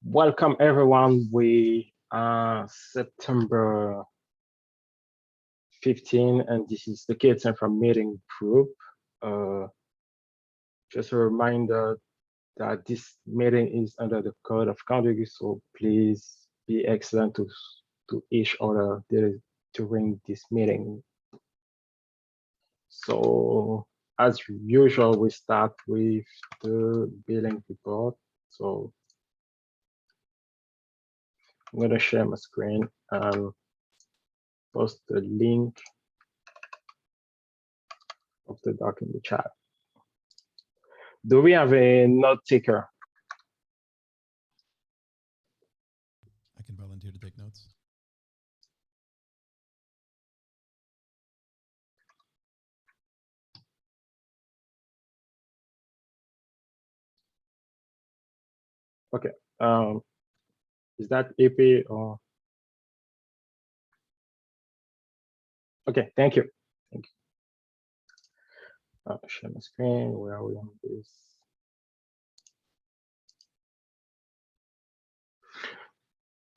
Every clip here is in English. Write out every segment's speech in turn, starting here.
Welcome everyone. We are September 15, and this is the K8s Infra meeting group. Just a reminder that this meeting is under the code of conduct, so please be excellent to each other during this meeting. So as usual, we start with the billing report. So I'm going to share my screen and post the link of the doc in the chat. Do we have a note taker? I can volunteer to take notes. Okay. Is that EP or? Okay, thank you. Thank you. Share my screen. Where are we on this?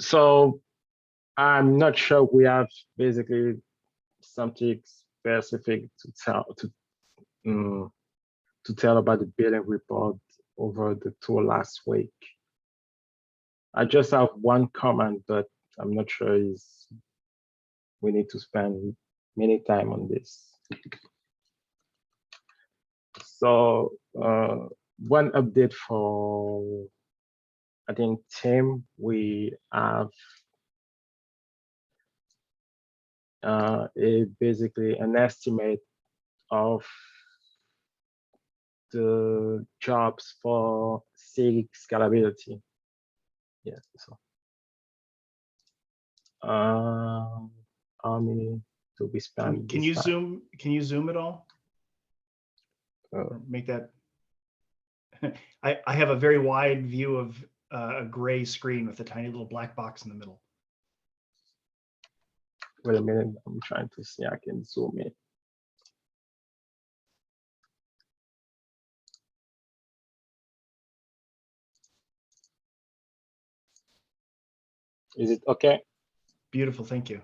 So I'm not sure we have basically something specific to tell about the billing report over the tour last week. I just have one comment, but I'm not sure we need to spend many time on this. So one update for, I think, Tim, we have basically an estimate of the jobs for SIG scalability. Yeah, so how many do we spend? Can you zoom? Can you zoom at all? Or make that. I have a very wide view of a gray screen with a tiny little black box in the middle. Wait a minute, I'm trying to see. I can zoom in. Is it okay? Beautiful, thank you.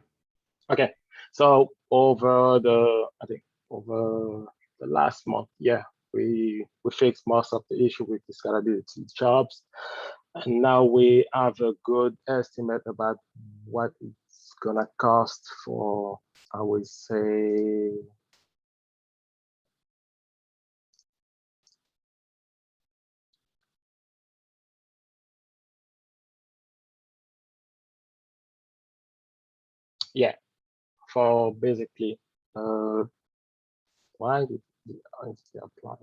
Okay, so over the last month, yeah, we fixed most of the issue with the scalability jobs, and now we have a good estimate about what it's gonna cost for, I would say, yeah, for basically why did the INC apply?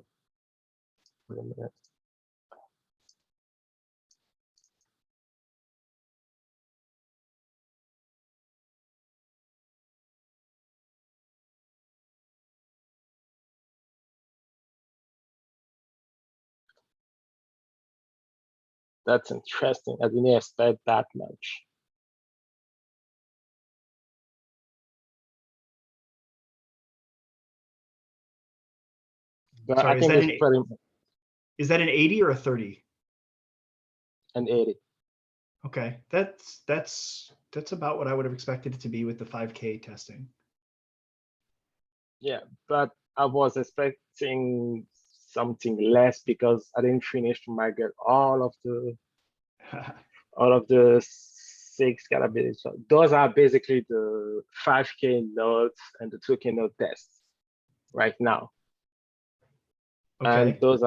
Wait a minute. That's interesting. I didn't expect that much. But Sorry, I think it's pretty. Is that an 80 or a 30? An 80. Okay, that's about what I would have expected it to be with the 5K testing. Yeah, but I was expecting something less because I didn't finish to migrate all of the 6 scalability. So those are basically the 5K nodes and the 2K node tests right now. Okay. And those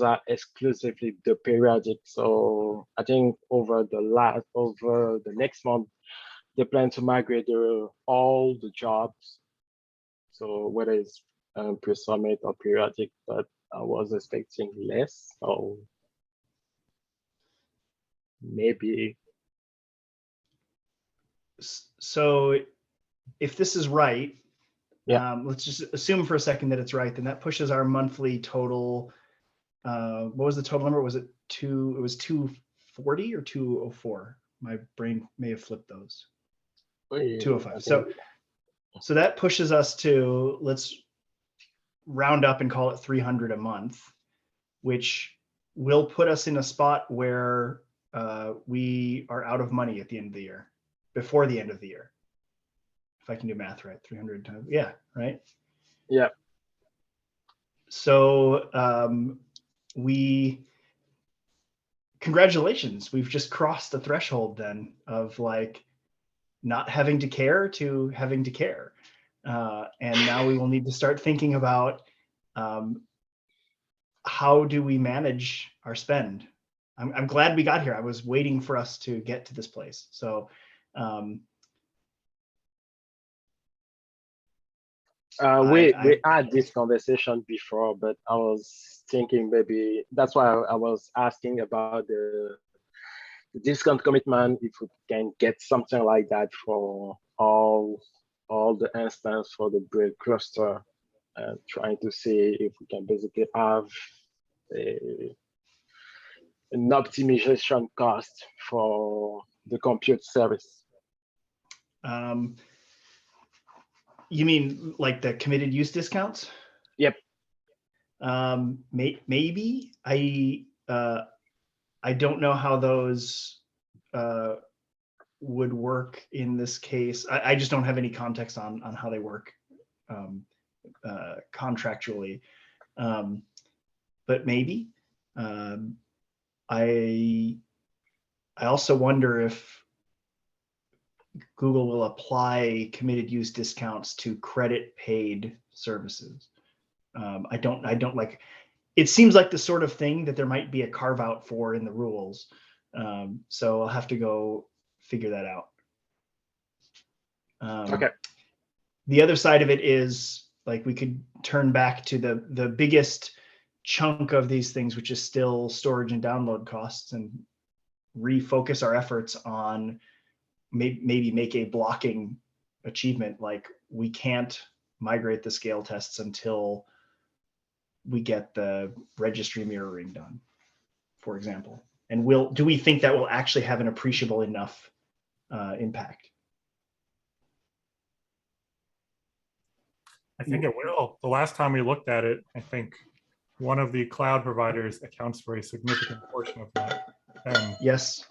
are exclusively the periodic. So I think over the next month, they plan to migrate all the jobs. So whether it's pre-summit or periodic, but I was expecting less. So maybe. So if this is right, yeah, let's just assume for a second that it's right, then that pushes our monthly total. What was the total number? Was it it was 240 or 204? My brain may have flipped those. 205. So that pushes us to, let's round up and call it 300 a month, which will put us in a spot where we are out of money at the end of the year, before the end of the year. If I can do math right, 300 times, yeah, right? Yeah. So congratulations, we've just crossed the threshold then of like not having to care to having to care. And now we will need to start thinking about how do we manage our spend. I'm glad we got here. I was waiting for us to get to this place. So we had this conversation before, but I was thinking maybe that's why I was asking about the discount commitment, if we can get something like that for all the instance for the build cluster, and trying to see if we can basically have an optimization cost for the compute service. You mean like the committed use discounts? Yep. Maybe I don't know how those would work in this case. I just don't have any context on how they work contractually. But maybe. I also wonder if Google will apply committed use discounts to credit paid services. I don't like, it seems like the sort of thing that there might be a carve out for in the rules. So I'll have to go figure that out. Okay. The other side of it is like we could turn back to the biggest chunk of these things, which is still storage and download costs, and refocus our efforts on maybe make a blocking achievement. Like we can't migrate the scale tests until we get the registry mirroring done, for example. And do we think that will actually have an appreciable enough impact? I think it will. The last time we looked at it, I think one of the cloud providers accounts for a significant portion of that. And yes.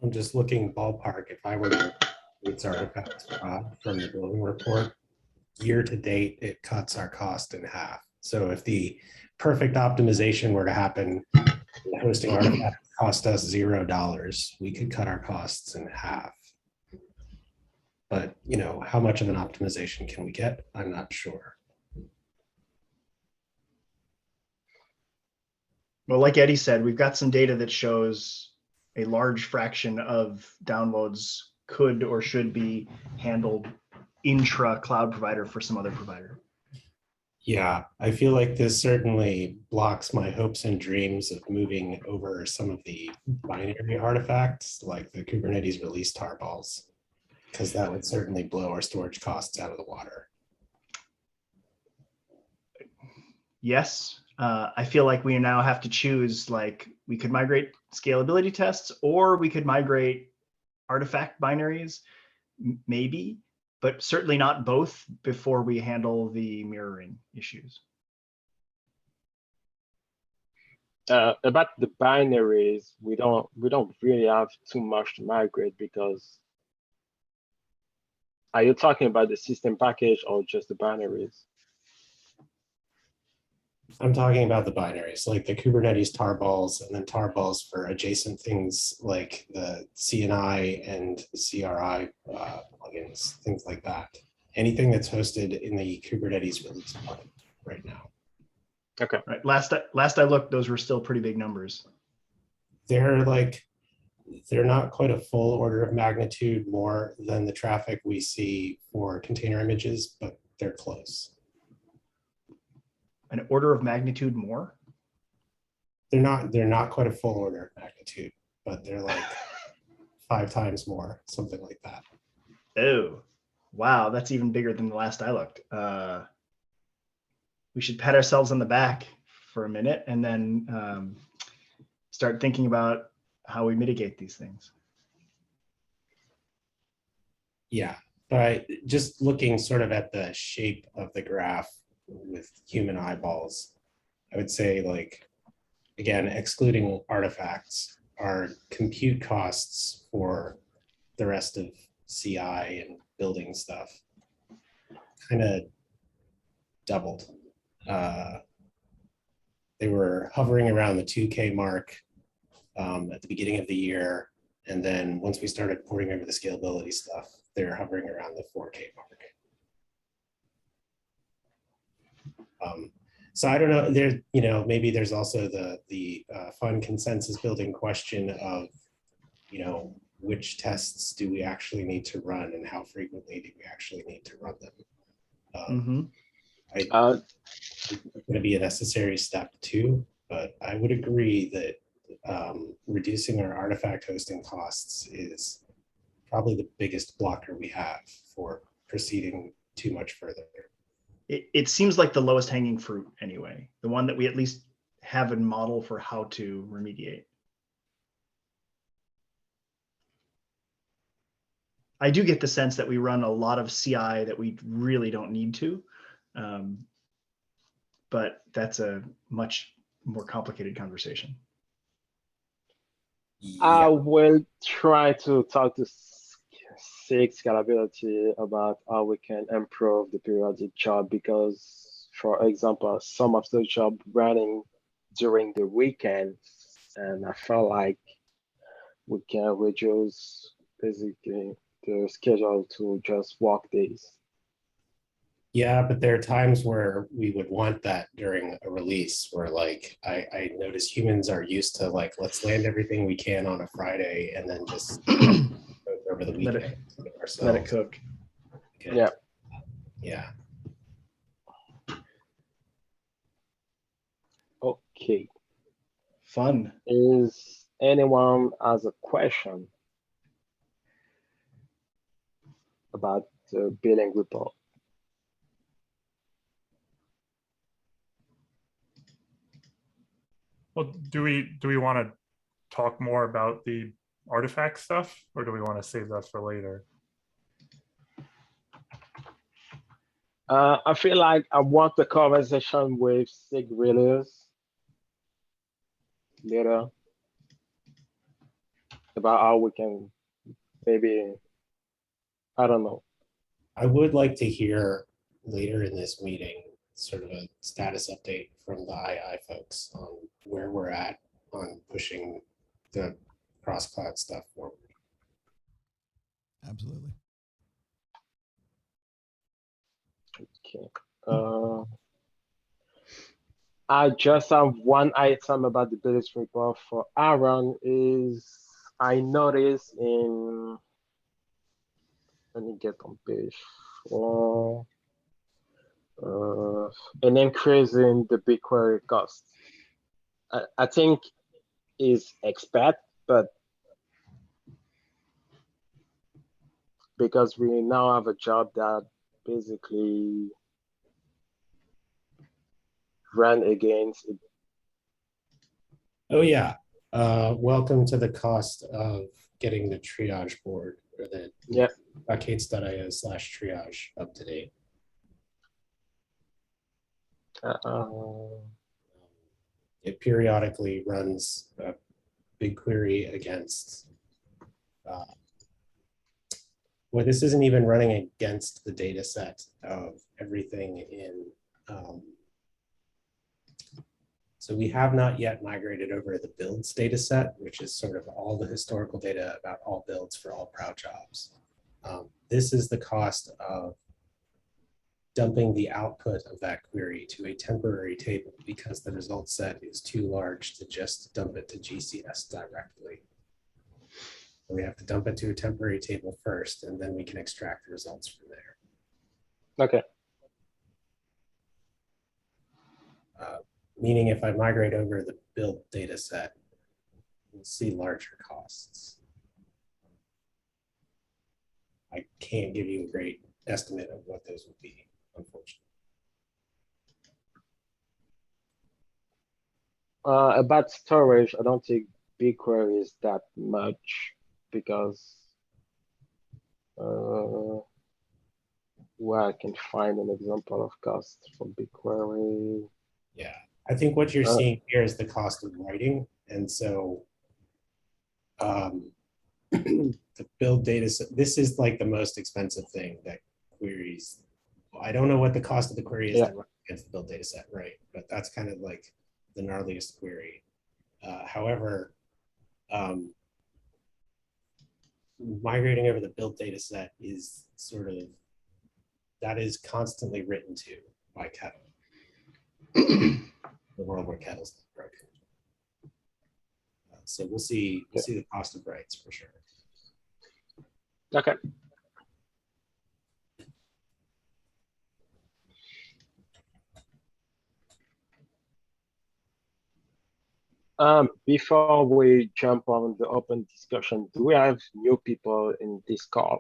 I'm just looking ballpark. If I were to its artifacts from the building report, year to date, it cuts our cost in half. So if the perfect optimization were to happen, the hosting artifacts cost us $0, we could cut our costs in half. But you know, how much of an optimization can we get? I'm not sure. Well, like Eddie said, we've got some data that shows a large fraction of downloads could or should be handled intra cloud provider for some other provider. Yeah, I feel like this certainly blocks my hopes and dreams of moving over some of the binary artifacts like the Kubernetes release tarballs, because that would certainly blow our storage costs out of the water. Yes, I feel like we now have to choose, like we could migrate scalability tests or we could migrate artifact binaries, maybe, but certainly not both before we handle the mirroring issues. About the binaries, we don't really have too much to migrate, because are you talking about the system package or just the binaries? I'm talking about the binaries, like the Kubernetes tarballs, and then tarballs for adjacent things like the CNI and the CRI plugins, things like that. Anything that's hosted in the Kubernetes release part right now. Okay. Right. Last I looked, those were still pretty big numbers. They're not quite a full order of magnitude more than the traffic we see for container images, but they're close. An order of magnitude more? They're not quite a full order of magnitude, but they're like 5 times more, something like that. Oh, wow, that's even bigger than the last I looked. We should pat ourselves on the back for a minute and then start thinking about how we mitigate these things. Yeah, but just looking sort of at the shape of the graph with human eyeballs, I would say like again, excluding artifacts, our compute costs for the rest of CI and building stuff kind of doubled. They were hovering around the 2K mark at the beginning of the year. And then once we started porting over the scalability stuff, they're hovering around the 4K mark. So I don't know, there, you know, maybe there's also the fun consensus building question of, you know, which tests do we actually need to run and how frequently do we actually need to run them? It's going to be a necessary step too, but I would agree that reducing our artifact hosting costs is probably the biggest blocker we have for proceeding too much further. It seems like the lowest hanging fruit anyway, the one that we at least have a model for how to remediate. I do get the sense that we run a lot of CI that we really don't need to, but that's a much more complicated conversation. I will try to talk to SIG Scalability about how we can improve the periodic job, because, for example, some of the job running during the weekends, and I felt like we can reduce basically the schedule to just work days. Yeah, but there are times where we would want that during a release where, like, I notice humans are used to, like, let's land everything we can on a Friday and then just over the weekend. Let it cook. Okay. Yeah. Yeah. Okay. Fun. Is anyone has a question about the billing report? Well, do we want to talk more about the artifact stuff, or do we want to save that for later? I feel like I want the conversation with SIG Readers later about how we can maybe, I don't know. I would like to hear later in this meeting sort of a status update from the II folks on where we're at on pushing the cross-cloud stuff forward. Absolutely. Okay. I just have one item about the business report for Aaron. Is I noticed in, let me get on page 4, an increase in the BigQuery cost. I think is expect, but because we now have a job that basically ran against it. Oh yeah, welcome to the cost of getting the triage board, or the K8s.io/triage up to date. It periodically runs a BigQuery against, well, this isn't even running against the data set of everything in, so we have not yet migrated over the builds data set, which is sort of all the historical data about all builds for all proud jobs. This is the cost of dumping the output of that query to a temporary table because the result set is too large to just dump it to GCS directly. We have to dump it to a temporary table first, and then we can extract the results from there. Okay. Meaning if I migrate over the build data set, we'll see larger costs. I can't give you a great estimate of what those would be, unfortunately. About storage, I don't think BigQuery is that much, because where I can find an example of cost for BigQuery. Yeah, I think what you're Uh, seeing here is the cost of writing. And so to build data set, this is like the most expensive thing that queries. I don't know what the cost of the query is Yeah. to run against the build data set, right? But that's kind of like the gnarliest query. However, migrating over the build data set is sort of, that is constantly written to by Kettle. The world where Kettle's broken. So we'll see the cost of writes for sure. Okay. Before we jump on the open discussion, do we have new people in this call?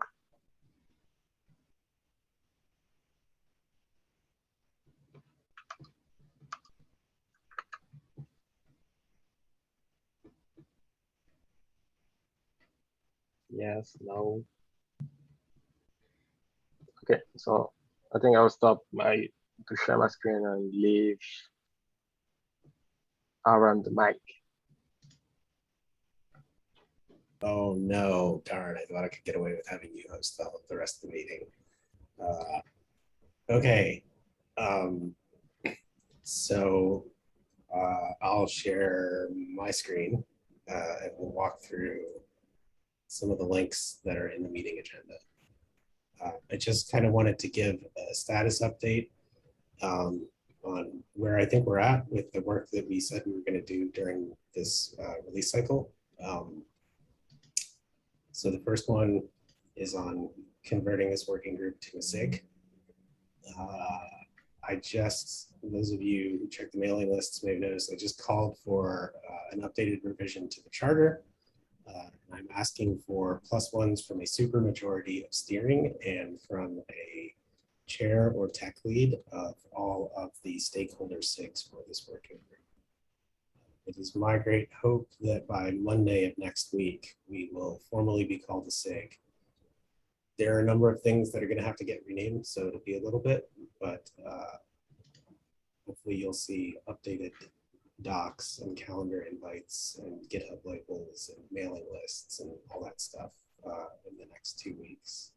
Yes, no. Okay, so I think I'll stop to share my screen and leave Aaron the mic. Oh no, darn, I thought I could get away with having you host the rest of the meeting. Okay, so I'll share my screen and we'll walk through some of the links that are in the meeting agenda. I just kind of wanted to give a status update on where I think we're at with the work that we said we were going to do during this release cycle. So the first one is on converting this working group to a SIG. Those of you who check the mailing lists may have noticed I just called for an updated revision to the charter. I'm asking for +1s from a supermajority of steering and from a chair or tech lead of all of the stakeholder SIGs for this working group. It is my great hope that by Monday of next week, we will formally be called a SIG. There are a number of things that are going to have to get renamed, so it'll be a little bit, but hopefully you'll see updated docs and calendar invites and GitHub labels and mailing lists and all that stuff in the next 2 weeks.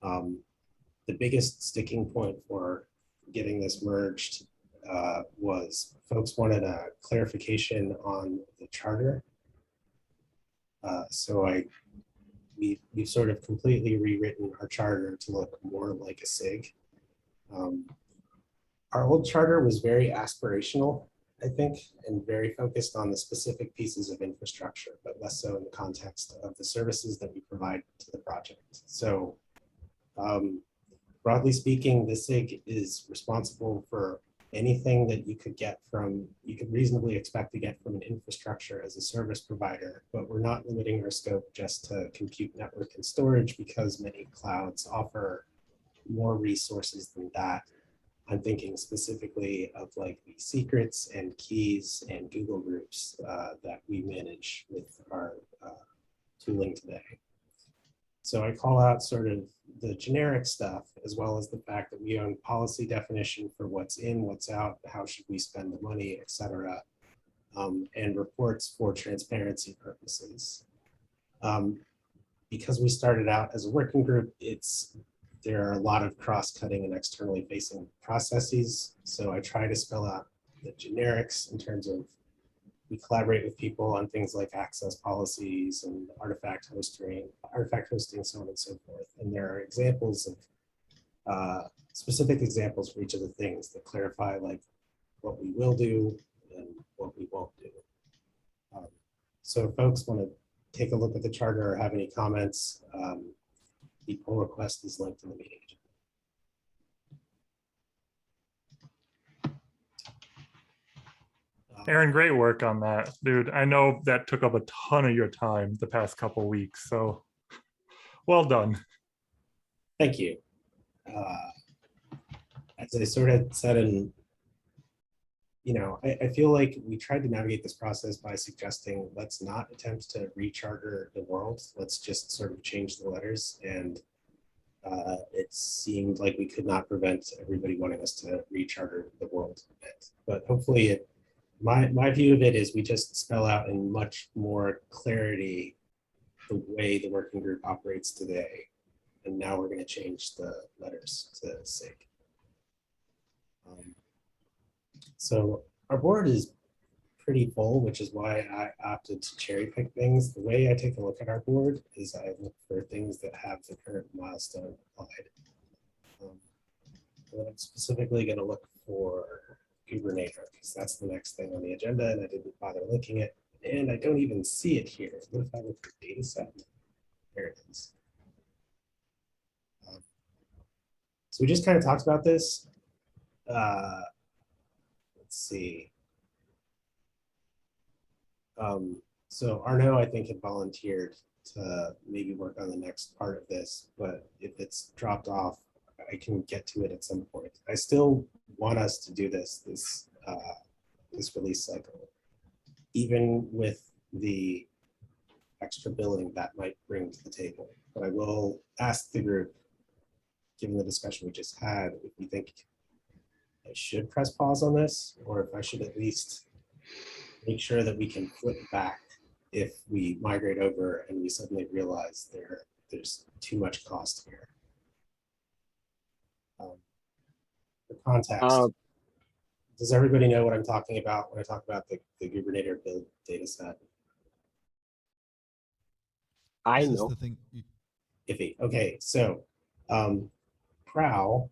The biggest sticking point for getting this merged was folks wanted a clarification on the charter. So we've sort of completely rewritten our charter to look more like a SIG. Our old charter was very aspirational, I think, and very focused on the specific pieces of infrastructure, but less so in the context of the services that we provide to the project. So broadly speaking, the SIG is responsible for anything that you could reasonably expect to get from an infrastructure as a service provider, but we're not limiting our scope just to compute, network, and storage because many clouds offer more resources than that. I'm thinking specifically of like the secrets and keys and Google groups that we manage with our tooling today. So I call out sort of the generic stuff, as well as the fact that we own policy definition for what's in, what's out, how should we spend the money, et cetera, and reports for transparency purposes. Because we started out as a working group, there are a lot of cross-cutting and externally facing processes. So I try to spell out the generics in terms of we collaborate with people on things like access policies and artifact hosting, so on and so forth. And there are examples of specific examples for each of the things that clarify like what we will do and what we won't do. So if folks want to take a look at the charter or have any comments, the pull request is linked in the meeting. Aaron, great work on that, dude. I know that took up a ton of your time the past couple weeks, so well done. Thank you. As I sort of said I feel like we tried to navigate this process by suggesting let's not attempt to recharter the world. Let's just sort of change the letters. And it seemed like we could not prevent everybody wanting us to recharter the world a bit. But hopefully, my view of it is we just spell out in much more clarity the way the working group operates today. And now we're going to change the letters to SIG. So our board is pretty full, which is why I opted to cherry pick things. The way I take a look at our board is I look for things that have the current milestone applied. And I'm specifically going to look for Kubernetes because that's the next thing on the agenda, and I didn't bother linking it. And I don't even see it here. What if I look for data set? There it is. So we just kind of talked about this. Let's see. So Arnaud, I think, had volunteered to maybe work on the next part of this, but if it's dropped off, I can get to it at some point. I still want us to do this release cycle, even with the extra billing that might bring to the table. But I will ask the group, given the discussion we just had, if you think I should press pause on this, or if I should at least make sure that we can flip back if we migrate over and we suddenly realize there's too much cost here. For context, does everybody know what I'm talking about when I talk about the Kubernetes build data set? I Is this know. the thing? Iffy. Okay, so Prow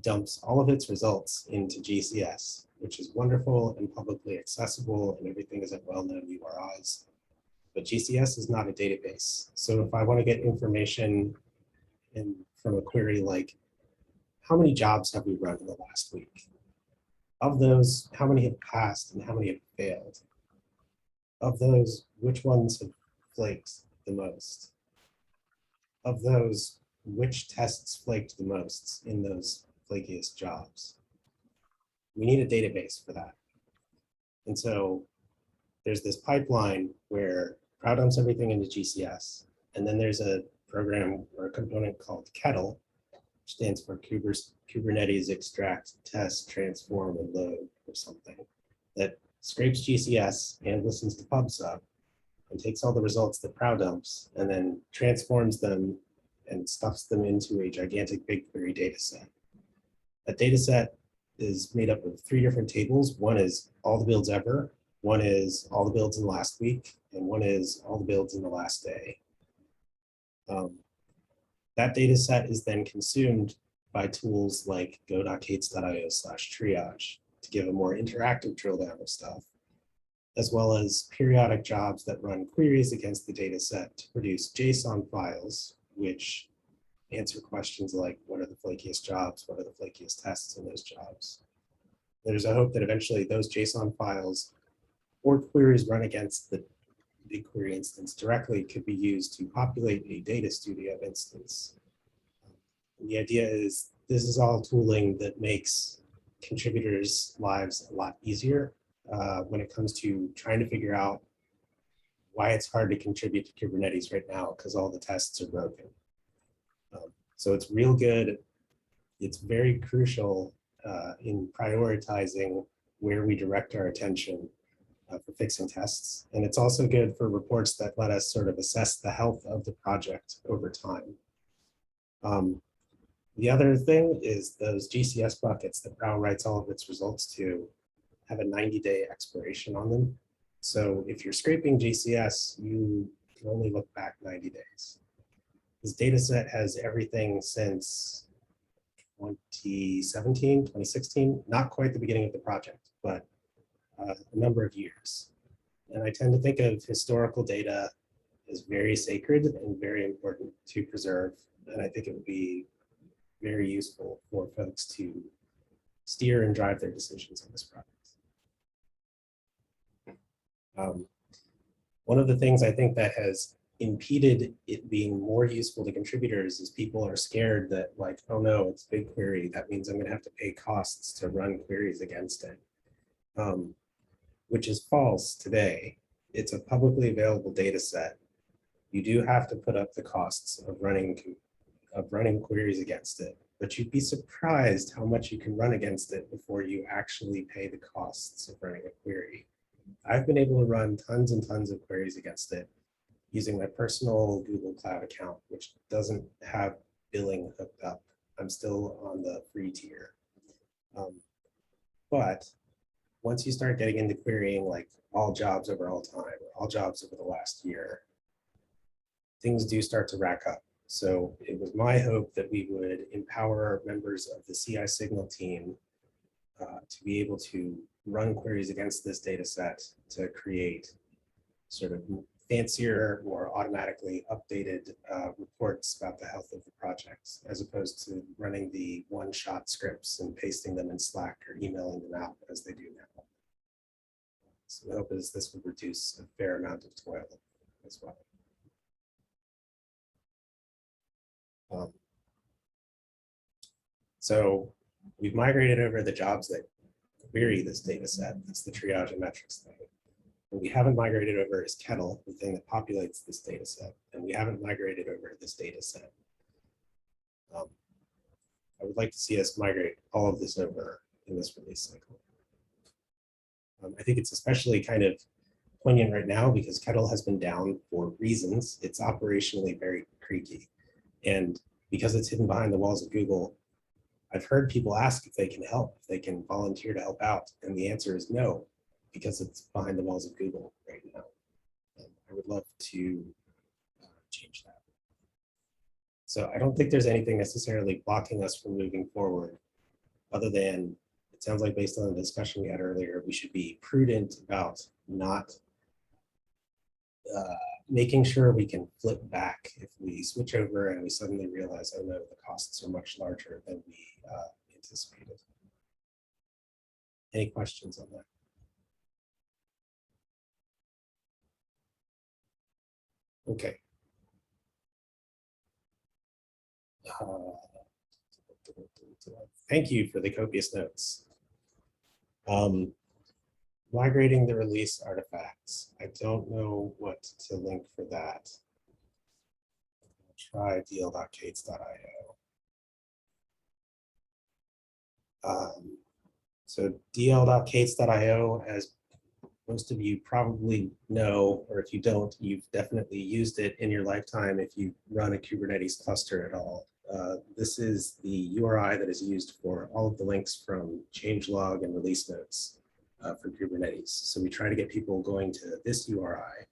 dumps all of its results into GCS, which is wonderful and publicly accessible, and everything is at well-known URIs. But GCS is not a database. So if I want to get information from a query like, how many jobs have we run in the last week? Of those, how many have passed and how many have failed? Of those, which ones have flaked the most? Of those, which tests flaked the most in those flakiest jobs? We need a database for that. And so there's this pipeline where Prow dumps everything into GCS. And then there's a program or a component called Kettle, which stands for Kubernetes extract, test, transform, and load or something, that scrapes GCS and listens to PubSub and takes all the results that Prow dumps and then transforms them and stuffs them into a gigantic BigQuery data set. That data set is made up of 3 different tables. One is all the builds ever, one is all the builds in the last week, and one is all the builds in the last day. That data set is then consumed by tools like go.k8s.io/triage to give a more interactive drill down of stuff, as well as periodic jobs that run queries against the data set to produce JSON files, which answer questions like, what are the flakiest jobs? What are the flakiest tests in those jobs? There's a hope that eventually those JSON files or queries run against the BigQuery instance directly could be used to populate a Data Studio instance. And the idea is this is all tooling that makes contributors' lives a lot easier when it comes to trying to figure out why it's hard to contribute to Kubernetes right now because all the tests are broken. So it's real good. It's very crucial in prioritizing where we direct our attention for fixing tests. And it's also good for reports that let us sort of assess the health of the project over time. The other thing is those GCS buckets that Prow writes all of its results to have a 90-day expiration on them. So if you're scraping GCS, you can only look back 90 days. This data set has everything since 2017, 2016, not quite the beginning of the project, but a number of years. And I tend to think of historical data as very sacred and very important to preserve. And I think it would be very useful for folks to steer and drive their decisions on this project. One of the things I think that has impeded it being more useful to contributors is people are scared that, like, oh no, it's BigQuery. That means I'm going to have to pay costs to run queries against it, which is false today. It's a publicly available data set. You do have to put up the costs of running of running queries against it, but you'd be surprised how much you can run against it before you actually pay the costs of running a query. I've been able to run tons and tons of queries against it using my personal Google Cloud account, which doesn't have billing hooked up. I'm still on the free tier. But once you start getting into querying like all jobs over all time, all jobs over the last year, things do start to rack up. So it was my hope that we would empower members of the CI Signal team to be able to run queries against this data set to create sort of fancier, more automatically updated reports about the health of the projects, as opposed to running the one-shot scripts and pasting them in Slack or emailing them out as they do now. So the hope is this would reduce a fair amount of toil as well. So we've migrated over the jobs that query this data set. That's the triage and metrics thing. What we haven't migrated over is Kettle, the thing that populates this data set. And we haven't migrated over this data set. I would like to see us migrate all of this over in this release cycle. I think it's especially kind of poignant right now because Kettle has been down for reasons. It's operationally very creaky. And because it's hidden behind the walls of Google, I've heard people ask if they can help, if they can volunteer to help out. And the answer is no, because it's behind the walls of Google right now. And I would love to change that. So I don't think there's anything necessarily blocking us from moving forward, other than it sounds like based on the discussion we had earlier, we should be prudent about not making sure we can flip back if we switch over and we suddenly realize, oh no, the costs are much larger than we anticipated. Any questions on that? Okay. Thank you for the copious notes. Migrating the release artifacts. I don't know what to link for that. I'll try dl.k8s.io. So dl.k8s.io, as most of you probably know, or if you don't, you've definitely used it in your lifetime if you run a Kubernetes cluster at all. This is the URI that is used for all of the links from changelog and release notes for Kubernetes. So we try to get people going to this URI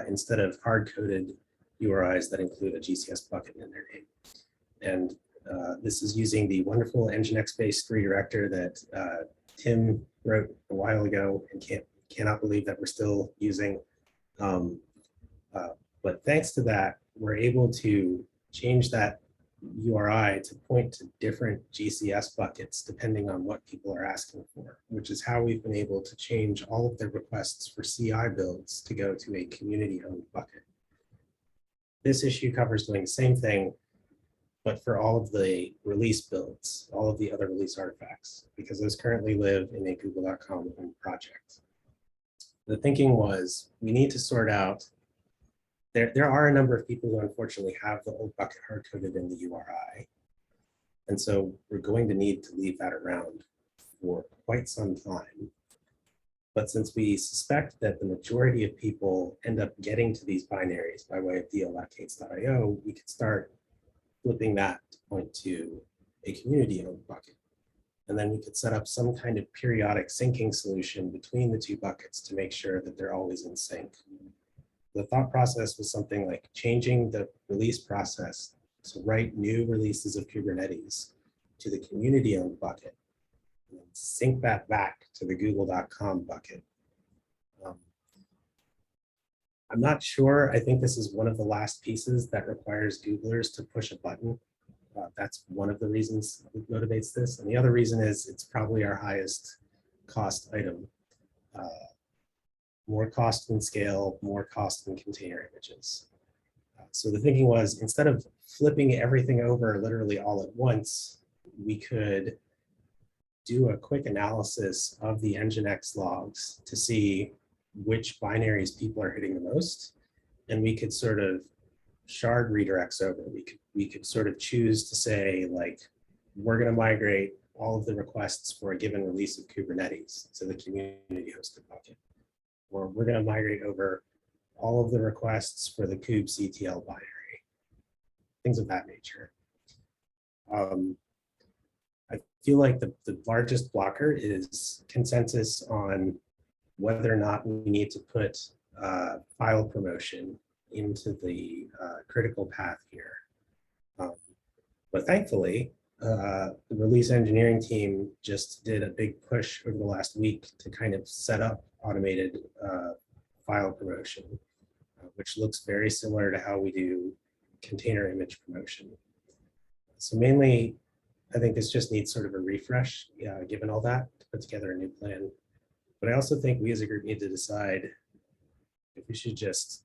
instead of hard-coded URIs that include a GCS bucket in their name. And this is using the wonderful Nginx-based redirector that Tim wrote a while ago and cannot believe that we're still using. But thanks to that, we're able to change that URI to point to different GCS buckets depending on what people are asking for, which is how we've been able to change all of the requests for CI builds to go to a community-owned bucket. This issue covers doing the same thing, but for all of the release builds, all of the other release artifacts, because those currently live in a google.com project. The thinking was we need to sort out, there are a number of people who unfortunately have the old bucket hard-coded in the URI. And so we're going to need to leave that around for quite some time. But since we suspect that the majority of people end up getting to these binaries by way of dl.k8s.io, we could start flipping that to point to a community-owned bucket. And then we could set up some kind of periodic syncing solution between the two buckets to make sure that they're always in sync. The thought process was something like changing the release process to write new releases of Kubernetes to the community-owned bucket and sync that back to the google.com bucket. I'm not sure. I think this is one of the last pieces that requires Googlers to push a button. That's one of the reasons that motivates this. And the other reason is it's probably our highest cost item. More cost than scale, more cost than container images. So the thinking was, instead of flipping everything over literally all at once, we could do a quick analysis of the Nginx logs to see which binaries people are hitting the most. And we could sort of shard redirects over, we could sort of choose to say, like, we're going to migrate all of the requests for a given release of Kubernetes to the community hosted bucket, or we're going to migrate over all of the requests for the kubectl binary, things of that nature. I feel like the largest blocker is consensus on whether or not we need to put file promotion into the critical path here. But thankfully, the release engineering team just did a big push over the last week to kind of set up automated file promotion, which looks very similar to how we do container image promotion. So mainly, I think this just needs sort of a refresh, given all that, to put together a new plan. But I also think we as a group need to decide if we should just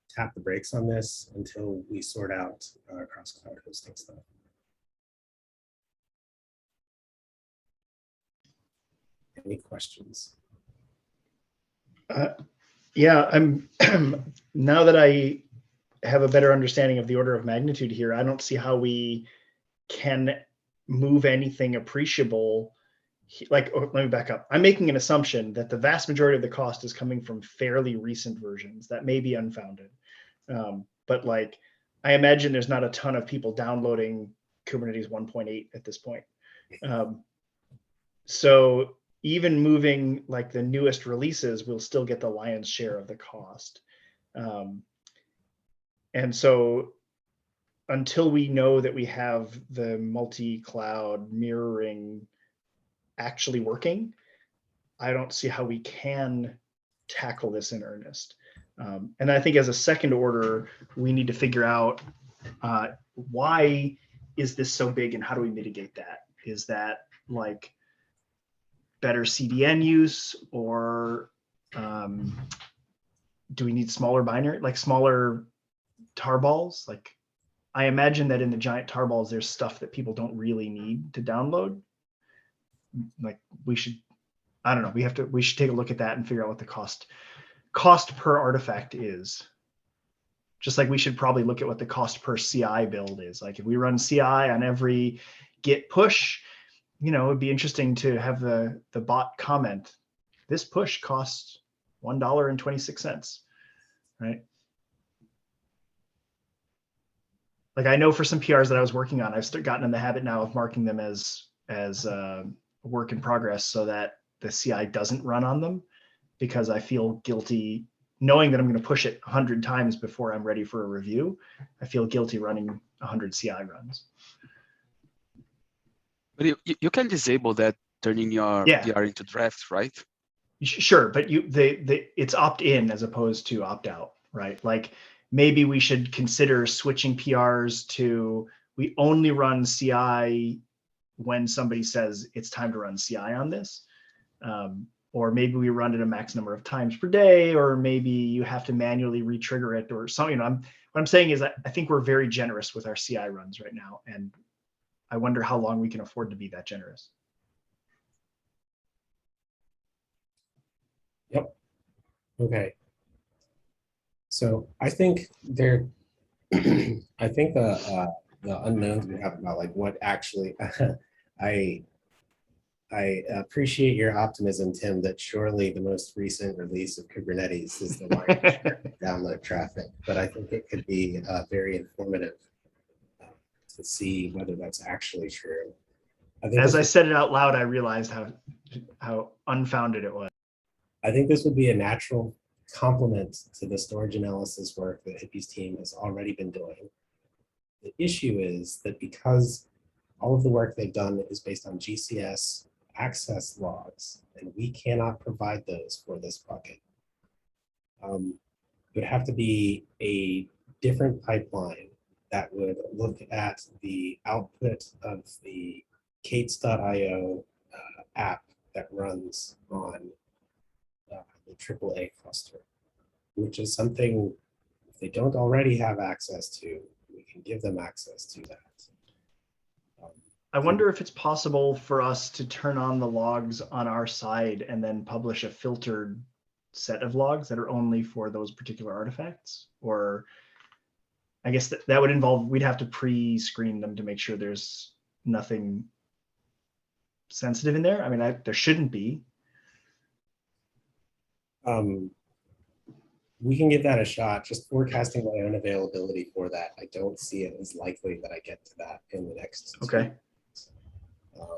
tap the brakes on this until we sort out cross-cloud hosting stuff. Any questions? Yeah, I'm now that I have a better understanding of the order of magnitude here, I don't see how we can move anything appreciable. Like, let me back up. I'm making an assumption that the vast majority of the cost is coming from fairly recent versions. That may be unfounded. But like, I imagine there's not a ton of people downloading Kubernetes 1.8 at this point. So even moving like the newest releases will still get the lion's share of the cost. And so until we know that we have the multi-cloud mirroring actually working, I don't see how we can tackle this in earnest. And I think as a second order, we need to figure out why is this so big and how do we mitigate that? Is that like better CDN use, or do we need smaller binary, like smaller tarballs? Like, I imagine that in the giant tarballs, there's stuff that people don't really need to download. Like, we should, I don't know, we should take a look at that and figure out what the cost per artifact is. Just like we should probably look at what the cost per CI build is. Like, if we run CI on every Git push, you know, it'd be interesting to have the bot comment, this push costs $1.26, right? Like, I know for some PRs that I was working on, I've gotten in the habit now of marking them as work in progress so that the CI doesn't run on them, because I feel guilty knowing that I'm going to push it 100 times before I'm ready for a review. I feel guilty running 100 CI runs. But you can disable that, turning your PR into draft, right? Sure, but it's opt-in as opposed to opt-out, right? Like, maybe we should consider switching PRs to, we only run CI when somebody says it's time to run CI on this. Or maybe we run it a max number of times per day, or maybe you have to manually re-trigger it or something. You know, what I'm saying is I think we're very generous with our CI runs right now. And I wonder how long we can afford to be that generous. Yep. Okay. So I think I think the unknowns we have about like what actually, I appreciate your optimism, Tim, that surely the most recent release of Kubernetes is the largest download traffic, but I think it could be very informative to see whether that's actually true. As I said it out loud, I realized how unfounded it was. I think this would be a natural complement to the storage analysis work that Hippie's team has already been doing. The issue is that because all of the work they've done is based on GCS access logs, and we cannot provide those for this bucket. It would have to be a different pipeline that would look at the output of the K8s.io app that runs on the AAA cluster, which is something if they don't already have access to, we can give them access to that. I wonder if it's possible for us to turn on the logs on our side and then publish a filtered set of logs that are only for those particular artifacts, or I guess that would involve, we'd have to pre-screen them to make sure there's nothing sensitive in there. I mean, there shouldn't be. We can give that a shot. Just forecasting my own availability for that. I don't see it as likely that I get to that in the next 2 Okay. weeks.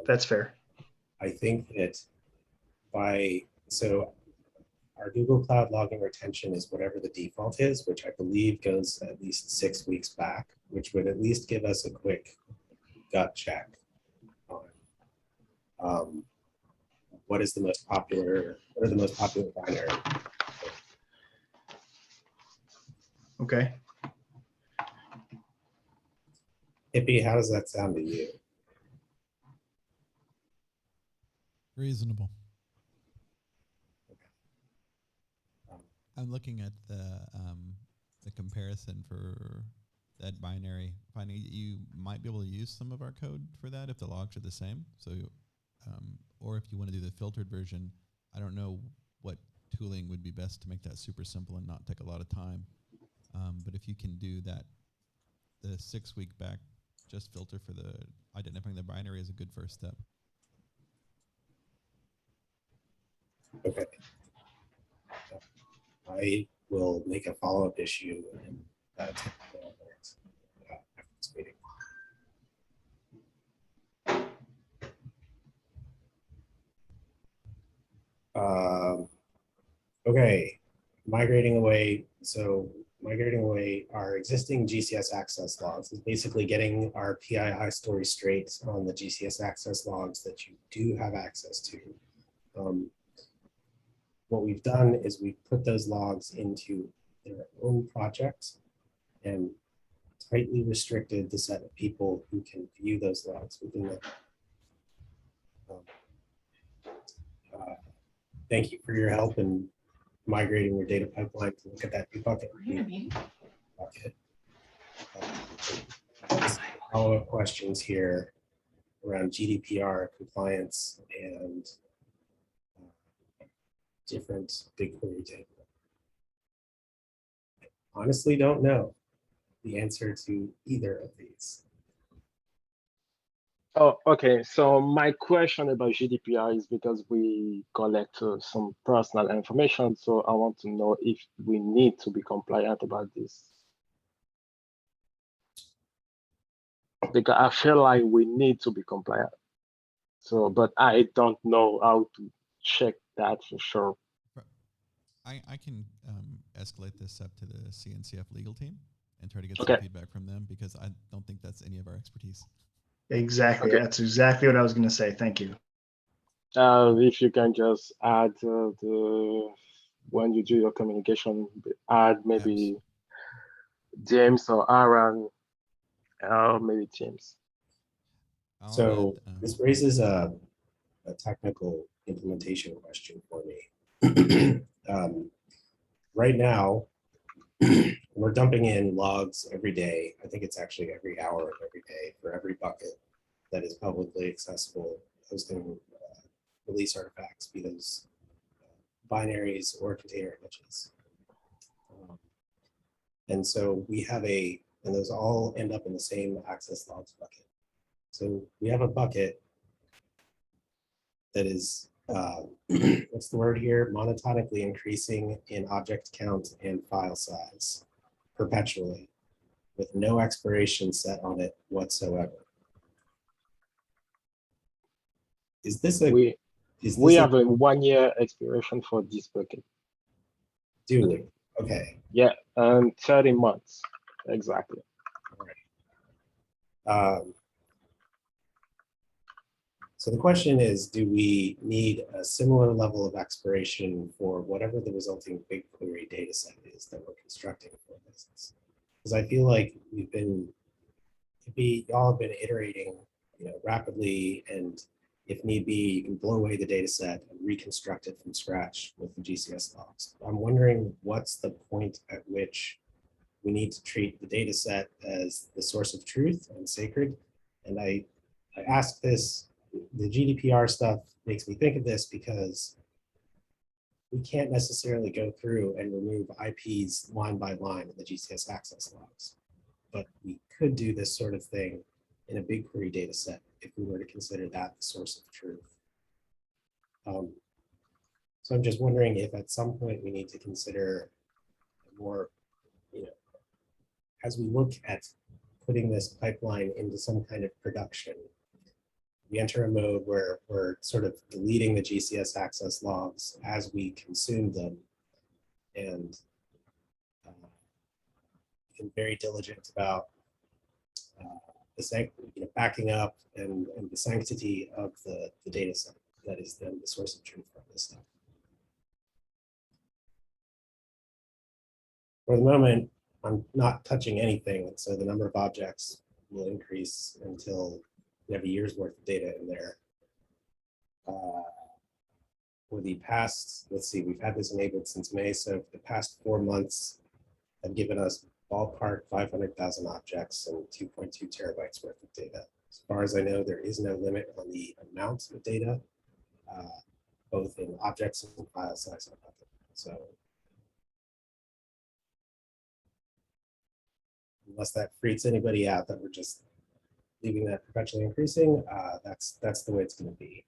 That's fair. I think that so our Google Cloud logging retention is whatever the default is, which I believe goes at least 6 weeks back, which would at least give us a quick gut check on what are the most popular binary. Okay. Hippie, how does that sound to you? Reasonable. I'm looking at the comparison for that binary, finding you might be able to use some of our code for that if the logs are the same. So, or if you want to do the filtered version, I don't know what tooling would be best to make that super simple and not take a lot of time. But if you can do that, the 6 week back just filter for the identifying the binary is a good first step. Okay. I will make a follow-up issue and after this meeting. Okay, migrating away. So migrating away our existing GCS access logs is basically getting our PII story straight on the GCS access logs that you do have access to. What we've done is we've put those logs into their own projects and tightly restricted the set of people who can view those logs within it. Thank you for your help in migrating your data pipeline to look at that bucket. Follow-up questions here around GDPR compliance and different BigQuery data. I honestly don't know the answer to either of these. Oh, okay. So my question about GDPR is because we collect some personal information. So I want to know if we need to be compliant about this. Because I feel like we need to be compliant. So, but I don't know how to check that for sure. I can escalate this up to the CNCF legal team and try to get Okay. some feedback from them because I don't think that's any of our expertise. Exactly. Okay. That's exactly what I was going to say. Thank you. If you can just add when you do your communication, add maybe James or Aaron, or maybe James. So this raises a technical implementation question for me. Right now, we're dumping in logs every day. I think it's actually every hour of every day for every bucket that is publicly accessible, hosting release artifacts, be those binaries or container images. And so we have and those all end up in the same access logs bucket. So we have a bucket that is, what's the word here? Monotonically increasing in object count and file size perpetually with no expiration set on it whatsoever. Is this we have a 1 year expiration for this bucket. Do we? Okay. Yeah, and 30 months, exactly. All right. So the question is, do we need a similar level of expiration for whatever the resulting BigQuery data set is that we're constructing for business? Because I feel like y'all have been iterating, rapidly, and if need be, you can blow away the data set and reconstruct it from scratch with the GCS logs. I'm wondering what's the point at which we need to treat the data set as the source of truth and sacred. And I ask this, the GDPR stuff makes me think of this because we can't necessarily go through and remove IPs line by line in the GCS access logs. but we could do this sort of thing in a BigQuery data set if we were to consider that the source of truth. So I'm just wondering if at some point we need to consider more, as we look at putting this pipeline into some kind of production, we enter a mode where we're sort of deleting the GCS access logs as we consume them, and been very diligent about backing up and the sanctity of the data set that is then the source of truth for this stuff. For the moment, I'm not touching anything, so the number of objects will increase until we have a year's worth of data in there. For the past, let's see, we've had this enabled since May, so for the past 4 months have given us ballpark 500,000 objects and 2.2 terabytes worth of data. As far as I know, there is no limit on the amount of data, both in objects and file size. So unless that freaks anybody out that we're just leaving that perpetually increasing, that's the way it's going to be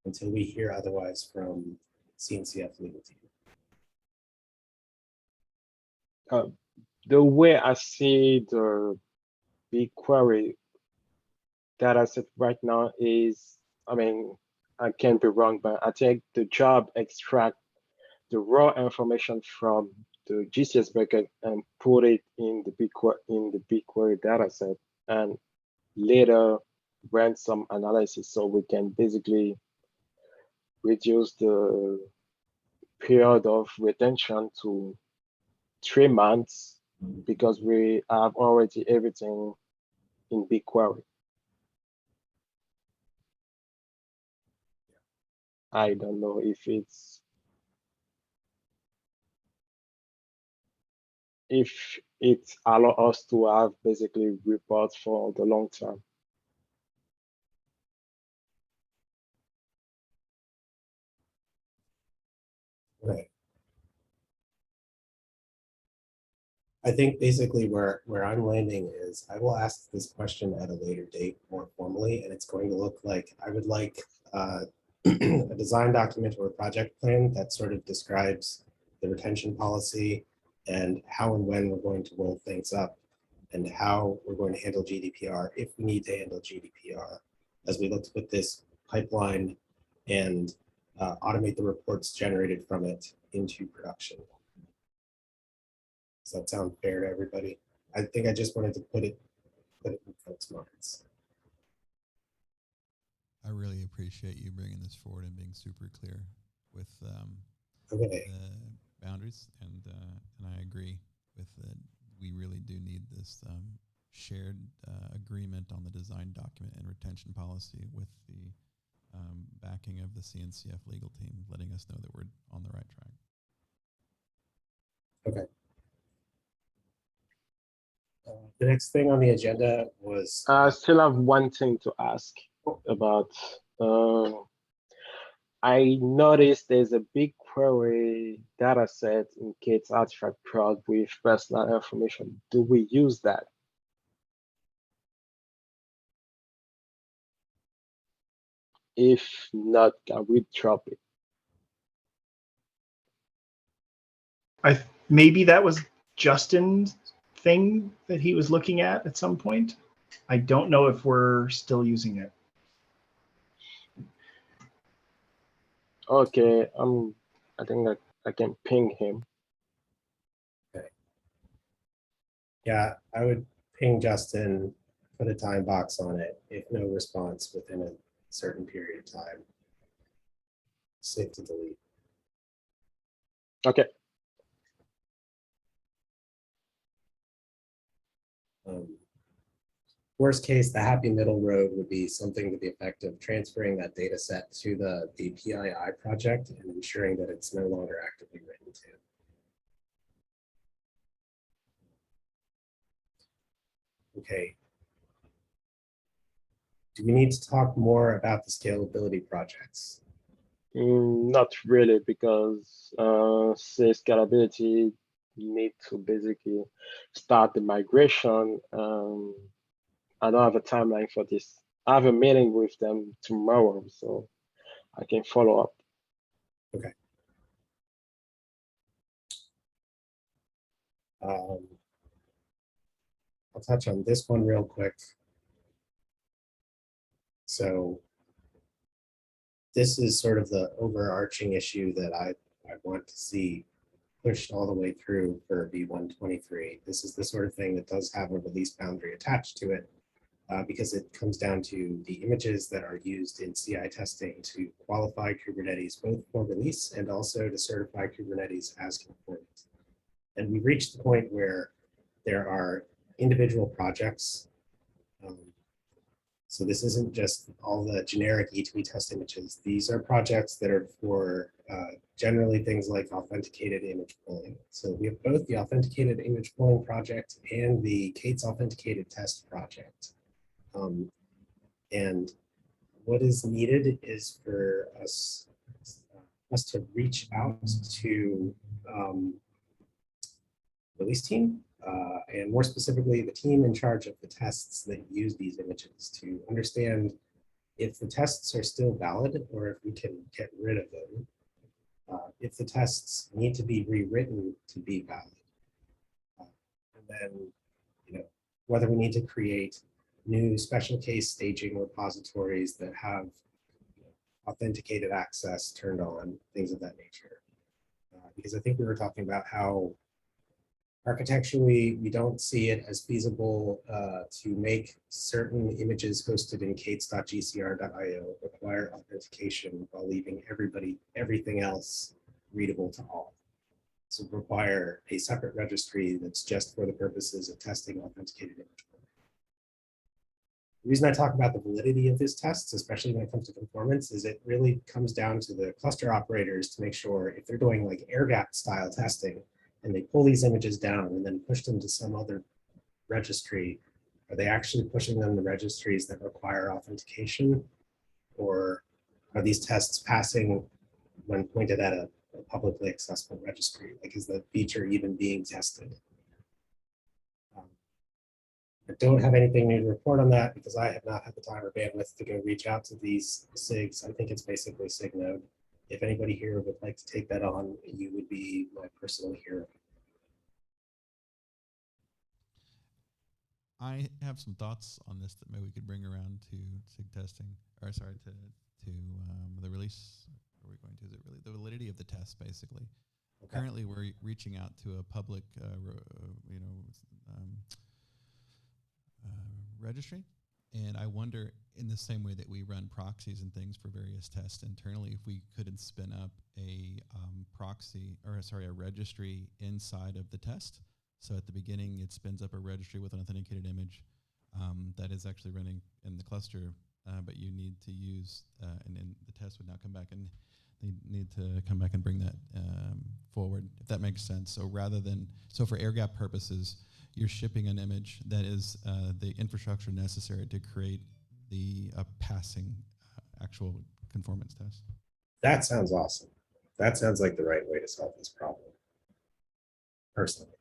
until we hear otherwise from CNCF legal team. The way I see the BigQuery data set right now is, I mean, I can be wrong, but I think the job extract the raw information from the GCS bucket and put it in the BigQuery data set, and later run some analysis so we can basically reduce the period of retention to 3 months because we have already everything in BigQuery. I don't know if it allows us to have basically reports for the long term. Right. I think basically where I'm landing is I will ask this question at a later date more formally, and it's going to look like I would like a design document or a project plan that sort of describes the retention policy and how and when we're going to roll things up and how we're going to handle GDPR if we need to handle GDPR as we look to put this pipeline and automate the reports generated from it into production. Does that sound fair to everybody? I think I just wanted to put it in folks' minds. I really appreciate you bringing this forward and being super clear with Okay. the boundaries, and I agree with that. We really do need this shared agreement on the design document and retention policy with the backing of the CNCF legal team, letting us know that we're on the right track. Okay. The next thing on the agenda was. I still have one thing to ask about. I noticed there's a BigQuery data set in K8s artifact prod with personal information. Do we use that? If not, can we drop it? Maybe that was Justin's thing that he was looking at some point. I don't know if we're still using it. Okay, I think that I can ping him. Okay. Yeah, I would ping Justin, put a time box on it. If no response within a certain period of time, save to delete. Okay. Worst case, the happy middle road would be something to the effect of transferring that data set to the PII project and ensuring that it's no longer actively written to. Okay. Do we need to talk more about the scalability projects? Not really, because say scalability need to basically start the migration. I don't have a timeline for this. I have a meeting with them tomorrow, so I can follow up. Okay. I'll touch on this one real quick. So this is sort of the overarching issue that I want to see pushed all the way through for V123. This is the sort of thing that does have a release boundary attached to it because it comes down to the images that are used in CI testing to qualify Kubernetes both for release and also to certify Kubernetes as conformant. And we've reached the point where there are individual projects. So this isn't just all the generic E2E test images. These are projects that are for generally things like authenticated image pulling. So we have both the authenticated image pulling project and the K8s authenticated test project. And what is needed is for us to reach out to release team, and more specifically, the team in charge of the tests that use these images to understand if the tests are still valid or if we can get rid of them, if the tests need to be rewritten to be valid. And then, whether we need to create new special case staging repositories that have authenticated access turned on, things of that nature. Because I think we were talking about how architecturally, we don't see it as feasible to make certain images hosted in k8s.gcr.io require authentication while leaving everything else readable to all. So require a separate registry that's just for the purposes of testing authenticated image. The reason I talk about the validity of these tests, especially when it comes to conformance, is it really comes down to the cluster operators to make sure if they're doing like air gap style testing, and they pull these images down and then push them to some other registry, are they actually pushing them to registries that require authentication? Or are these tests passing when pointed at a publicly accessible registry? Like, is the feature even being tested? I don't have anything new to report on that because I have not had the time or bandwidth to go reach out to these SIGs. I think it's basically SIG node. If anybody here would like to take that on, you would be my personal hero. I have some thoughts on this that maybe we could bring around to SIG testing, or sorry, to the release. Are we going to? Is it really the validity of the test, basically? Okay. Currently, we're reaching out to a public, registry, and I wonder, in the same way that we run proxies and things for various tests internally, if we couldn't spin up a a registry inside of the test. So at the beginning, it spins up a registry with an authenticated image that is actually running in the cluster, but you need to use, and then the test would now come back, and they need to come back and bring that forward, if that makes sense. So rather than, so for air gap purposes, you're shipping an image that is the infrastructure necessary to create the passing actual conformance test. That sounds awesome. That sounds like the right way to solve this problem, personally.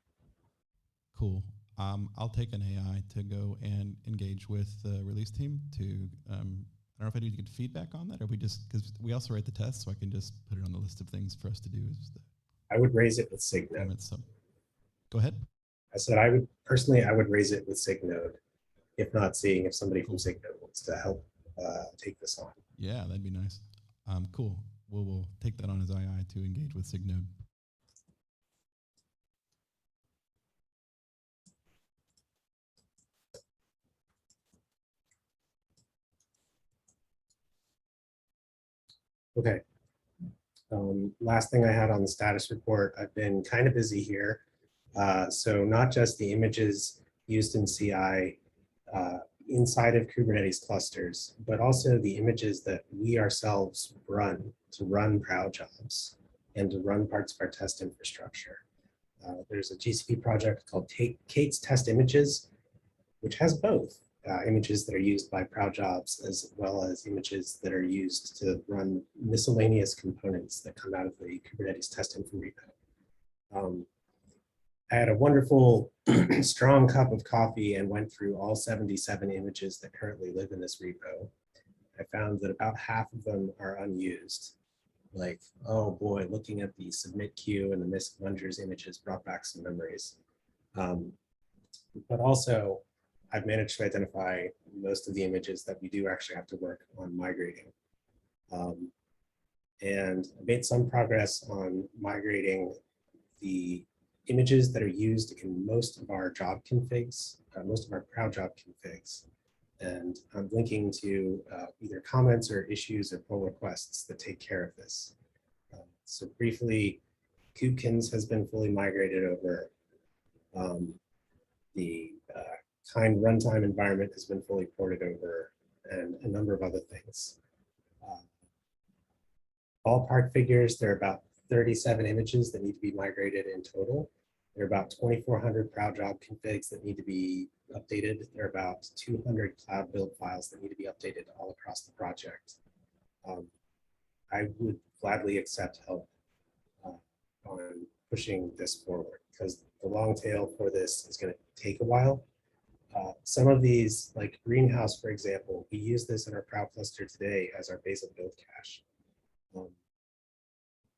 Cool. I'll take an AI to go and engage with the release team to, I don't know if I need to get feedback on that, or we just, because we also write the test, so I can just put it on the list of things for us to do. I would raise it with SIG node. So, go ahead. I said I would raise it with SIG node, if not seeing if somebody from SIG node wants to help take this on. Yeah, that'd be nice. Cool. We'll take that on as II to engage with SIG node. Okay. Last thing I had on the status report, I've been kind of busy here. So not just the images used in CI inside of Kubernetes clusters, but also the images that we ourselves run to run Proud jobs and to run parts of our test infrastructure. There's a GCP project called K8s Test Images, which has both images that are used by Proud jobs as well as images that are used to run miscellaneous components that come out of the Kubernetes test infra repo. I had a wonderful, strong cup of coffee and went through all 77 images that currently live in this repo. I found that about half of them are unused. Like, oh boy, looking at the submit queue and the MISC Mungers images brought back some memories. But also, I've managed to identify most of the images that we do actually have to work on migrating. And I made some progress on migrating the images that are used in most of our job configs, most of our crowd job configs. And I'm linking to either comments or issues or pull requests that take care of this. So briefly, Kubekins has been fully migrated over. The kind runtime environment has been fully ported over, and a number of other things. Ballpark figures, there are about 37 images that need to be migrated in total. There are about 2,400 crowd job configs that need to be updated. There are about 200 cloud build files that need to be updated all across the project. I would gladly accept help on pushing this forward, because the long tail for this is going to take a while. Some of these, like Greenhouse, for example, we use this in our crowd cluster today as our basic build cache.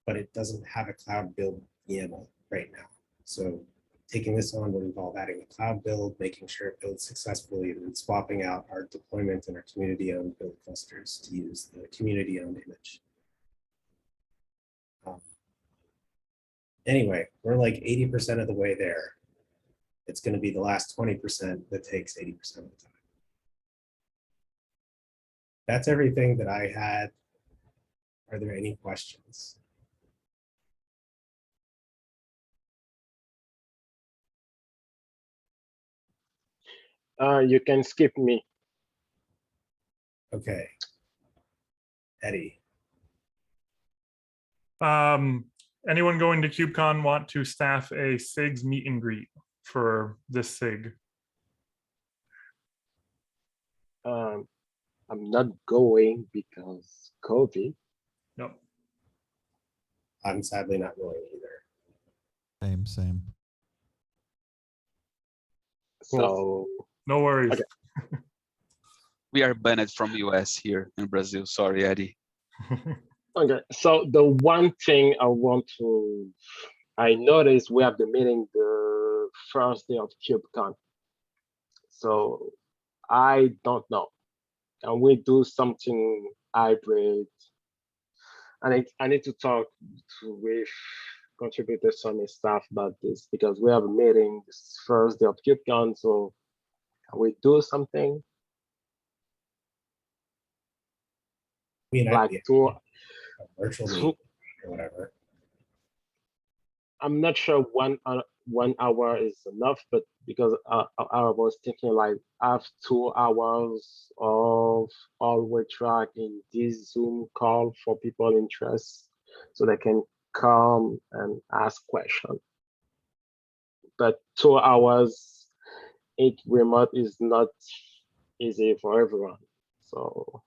But it doesn't have a cloud build YAML right now. So taking this on would involve adding a cloud build, making sure it builds successfully, and then swapping out our deployment and our community-owned build clusters to use the community-owned image. Anyway, we're like 80% of the way there. It's going to be the last 20% that takes 80% of the time. That's everything that I had. Are there any questions? You can skip me. Okay. Eddie. Anyone going to KubeCon want to staff a SIG's meet and greet for this SIG? I'm not going because COVID. No. I'm sadly not going either. Same. So no worries. Okay. We are banned from US here in Brazil. Sorry, Eddie. Okay, so the one thing I noticed we have the meeting the first day of KubeCon. So I don't know. Can we do something hybrid? I need to talk with contributors on the staff about this, because we have a meeting this first day of KubeCon. So can we do something? I mean, like virtual meeting or whatever. I'm not sure 1 hour is enough, but because I was thinking like I have 2 hours of all-way track in this Zoom call for people interested, so they can come and ask questions. But 2 hours, it remote is not easy for everyone. So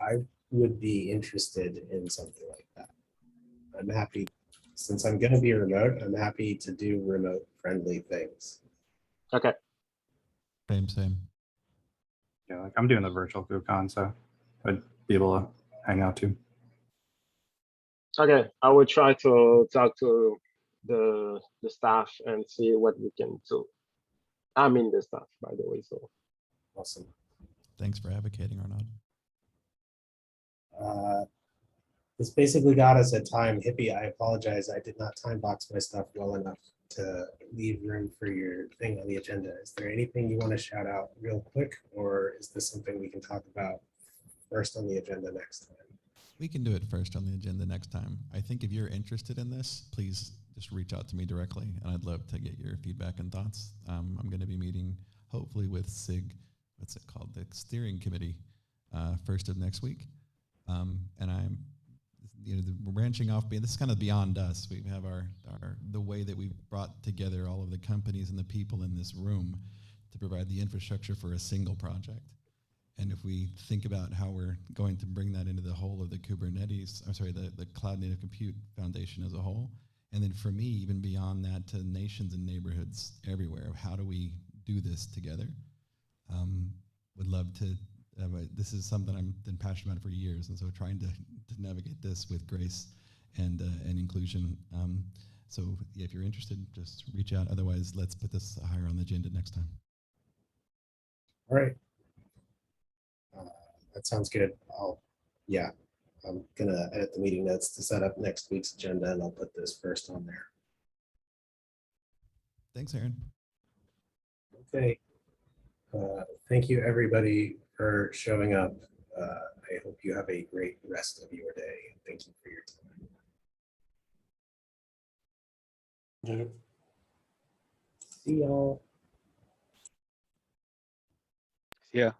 I would be interested in something like that. I'm happy, since I'm going to be remote, I'm happy to do remote friendly things. okay. Same. Yeah, like I'm doing the virtual KubeCon, so I'd be able to hang out too. Okay, I will try to talk to the staff and see what we can do. I'm in the staff, by the way, so. Awesome. Thanks for advocating, Arnaud. This basically got us at time. Hippie, I apologize. I did not time box my stuff well enough to leave room for your thing on the agenda. Is there anything you want to shout out real quick, or is this something we can talk about first on the agenda next time? We can do it first on the agenda next time. I think if you're interested in this, please just reach out to me directly, and I'd love to get your feedback and thoughts. I'm going to be meeting hopefully with SIG, what's it called, the steering committee, first of next week. And I'm, we're branching off. This is kind of beyond us. We have the way that we've brought together all of the companies and the people in this room to provide the infrastructure for a single project. And if we think about how we're going to bring that into the whole of the Kubernetes, the Cloud Native Compute Foundation as a whole, And then for me, even beyond that, to nations and neighborhoods everywhere of how do we do this together. Would love to, this is something I've been passionate about for years. And so trying to navigate this with grace and inclusion. So yeah, if you're interested, just reach out. Otherwise, let's put this higher on the agenda next time. All right. That sounds good. I'm gonna edit the meeting notes to set up next week's agenda, and I'll put this first on there. Thanks, Aaron. Okay. Thank you, everybody, for showing up. I hope you have a great rest of your day. Thank you for your time. Yep. See y'all. Yeah.